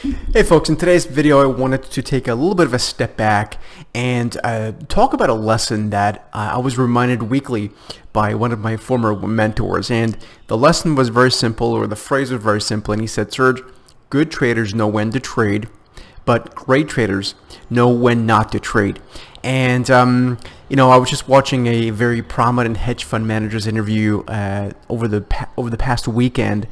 Hey folks, in today's video I wanted to take a little bit of a step back and talk about a lesson that I was reminded weekly by one of my former mentors. And the lesson was very simple, or the phrase was very simple, and he said, Serge, good traders know when to trade, but great traders know when not to trade. And I was just watching a very prominent hedge fund manager's interview over the past weekend,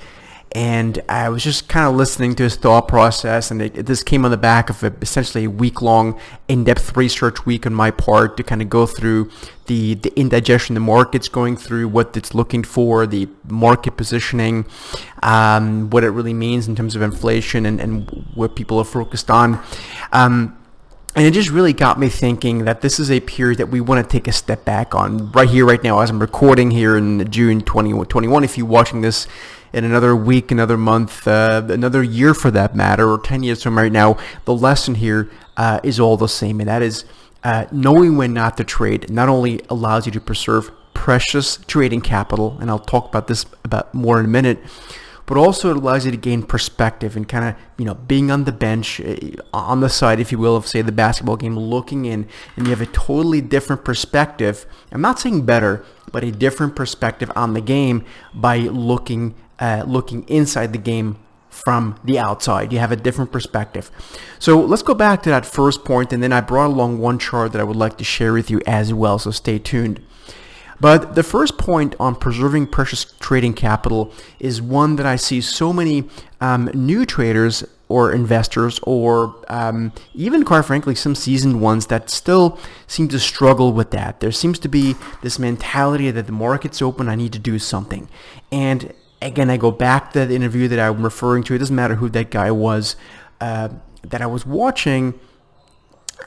and I was just kind of listening to his thought process, and this came on the back of essentially a week-long in-depth research week on my part to kind of go through the indigestion the market's going through, what it's looking for, the market positioning, what it really means in terms of inflation and what people are focused on. And it just really got me thinking that this is a period that we want to take a step back on right here, right now, as I'm recording here in June 2021. If you're watching this in another week, another month, another year for that matter, or 10 years from right now, the lesson here is all the same, and that is knowing when not to trade not only allows you to preserve precious trading capital, and I'll talk about this more in a minute, but also it allows you to gain perspective and kind of, being on the bench, on the side, if you will, of, say, the basketball game, looking in, and you have a totally different perspective. I'm not saying better, but a different perspective on the game by looking inside the game from the outside. You have a different perspective. So let's go back to that first point, and then I brought along one chart that I would like to share with you as well, so stay tuned. But the first point on preserving precious trading capital is one that I see so many new traders or investors, or even, quite frankly, some seasoned ones that still seem to struggle with that. There seems to be this mentality that the market's open, I need to do something. And again, I go back to that interview that I'm referring to. It doesn't matter who that guy was that I was watching,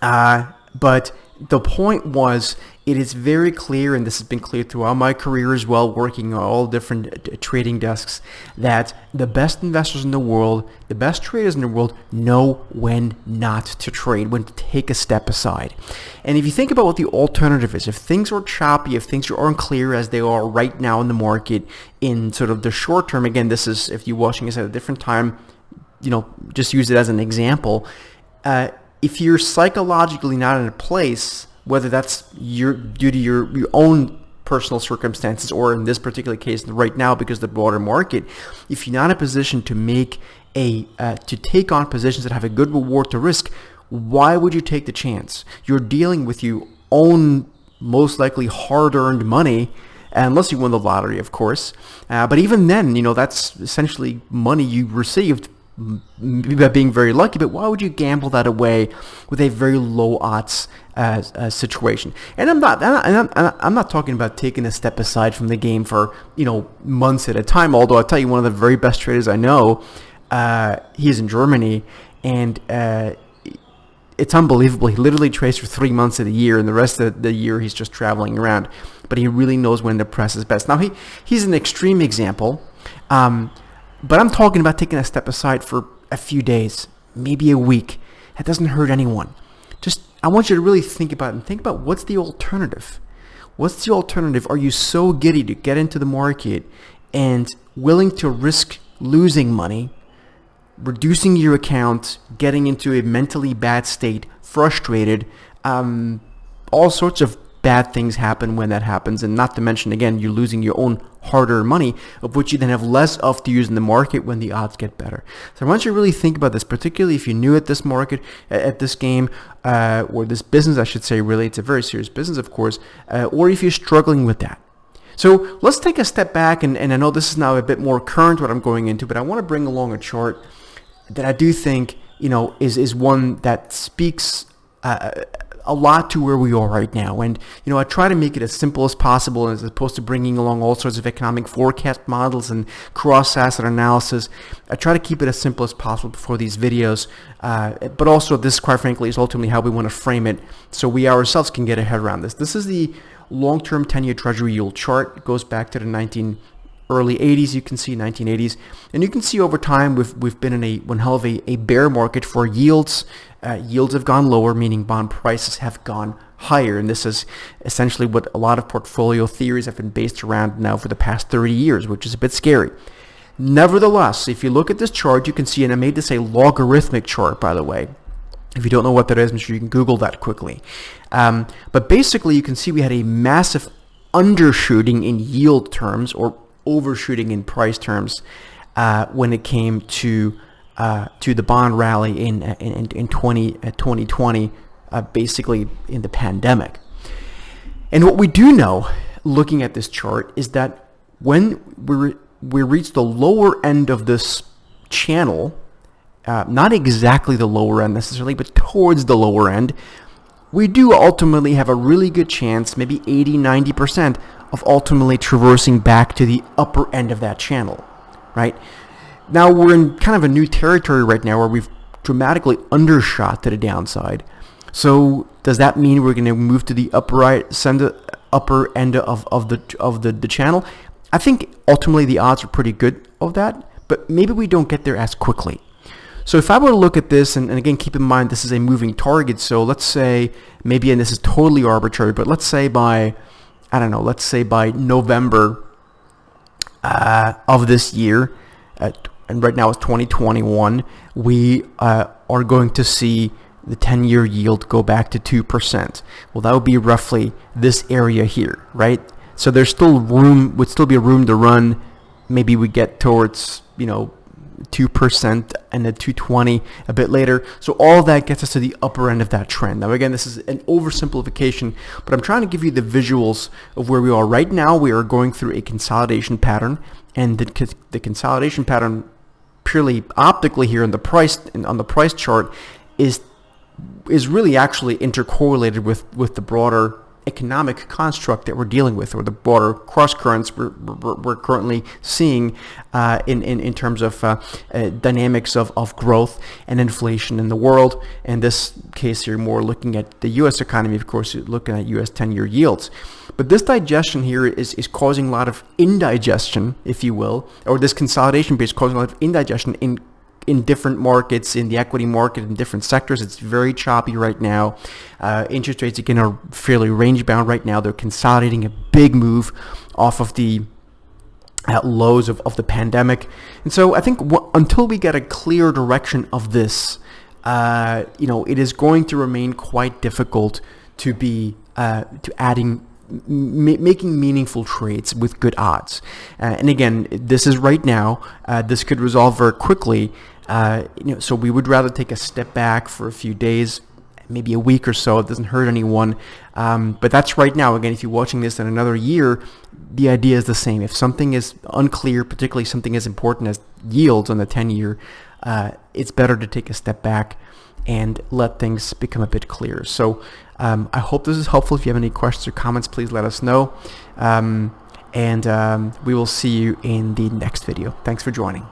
but the point was, it is very clear, and this has been clear throughout my career as well, working on all different trading desks, that the best investors in the world, the best traders in the world, know when not to trade, when to take a step aside. And if you think about what the alternative is, if things are choppy, if things are unclear as they are right now in the market, in sort of the short term, again, this is, if you're watching this at a different time, just use it as an example. If you're psychologically not in a place, whether that's due to your own personal circumstances, or in this particular case right now because of the broader market, if you're not in a position to make to take on positions that have a good reward to risk, why would you take the chance? You're dealing with your own most likely hard-earned money, unless you won the lottery, of course. But even then, that's essentially money you received by being very lucky. But why would you gamble that away with a very low odds situation? And I'm not talking about taking a step aside from the game for months at a time. Although I'll tell you, one of the very best traders I know, he's in Germany, and it's unbelievable. He literally trades for 3 months of the year, and the rest of the year he's just traveling around. But he really knows when to press his best. Now he's an extreme example. But I'm talking about taking a step aside for a few days, maybe a week. That doesn't hurt anyone. I want you to really think about it, and think about what's the alternative. What's the alternative? Are you so giddy to get into the market and willing to risk losing money, reducing your account, getting into a mentally bad state, frustrated, all sorts of bad things happen when that happens, and not to mention, again, you're losing your own hard-earned money, of which you then have less of to use in the market when the odds get better. So I want you to really think about this, particularly if you're new at this market, at this game, or this business, I should say. Really, it's a very serious business, of course, or if you're struggling with that. So let's take a step back, and I know this is now a bit more current what I'm going into, but I want to bring along a chart that I do think is one that speaks a lot to where we are right now. And I try to make it as simple as possible, as opposed to bringing along all sorts of economic forecast models and cross-asset analysis. I try to keep it as simple as possible before these videos, but also this, quite frankly, is ultimately how we want to frame it, so we ourselves can get a head around this. This is the long-term 10-year Treasury yield chart. It goes back to the early 80s. You can see 1980s, and you can see over time we've been in one hell of a bear market for yields. Yields have gone lower, meaning bond prices have gone higher, and this is essentially what a lot of portfolio theories have been based around now for the past 30 years, which is a bit scary. Nevertheless, if you look at this chart, you can see, and I made this a logarithmic chart, by the way. If you don't know what that is, I'm sure you can Google that quickly. But basically, you can see we had a massive undershooting in yield terms, or overshooting in price terms, when it came to the bond rally in 2020, basically in the pandemic. And what we do know, looking at this chart, is that when we reach the lower end of this channel, not exactly the lower end necessarily, but towards the lower end, we do ultimately have a really good chance, maybe 80-90%, of ultimately traversing back to the upper end of that channel, right? Now we're in kind of a new territory right now where we've dramatically undershot to the downside. So does that mean we're going to move to the upper end of the channel? I think ultimately the odds are pretty good of that, but maybe we don't get there as quickly. So if I were to look at this, and again, keep in mind this is a moving target, so let's say maybe, and this is totally arbitrary, but let's say by, I don't know, let's say by November of this year, and right now it's 2021, we are going to see the 10-year yield go back to 2%. Well, that would be roughly this area here, right? So there's still room, would still be room to run. Maybe we get towards, 2% and then 220 a bit later. So all that gets us to the upper end of that trend. Now again, this is an oversimplification, but I'm trying to give you the visuals of where we are right now. We are going through a consolidation pattern, and the consolidation pattern, purely optically here on the price chart, is really actually intercorrelated with the broader economic construct that we're dealing with, or the broader cross currents we're currently seeing in terms of dynamics of growth and inflation in the world. In this case, you're more looking at the U.S. economy, of course, you're looking at U.S. 10-year yields. But this digestion here is causing a lot of indigestion, if you will, or this consolidation is causing a lot of indigestion in different markets, in the equity market, in different sectors. It's very choppy right now. Interest rates, again, are fairly range-bound right now. They're consolidating a big move off of the lows of the pandemic. And so I think until we get a clear direction of this, it is going to remain quite difficult to be making meaningful trades with good odds. And again, this is right now. This could resolve very quickly. So we would rather take a step back for a few days, maybe a week or so. It doesn't hurt anyone. But that's right now. Again, if you're watching this in another year, the idea is the same. If something is unclear, particularly something as important as yields on the 10-year, it's better to take a step back and let things become a bit clearer. So I hope this is helpful. If you have any questions or comments, please let us know. And we will see you in the next video. Thanks for joining.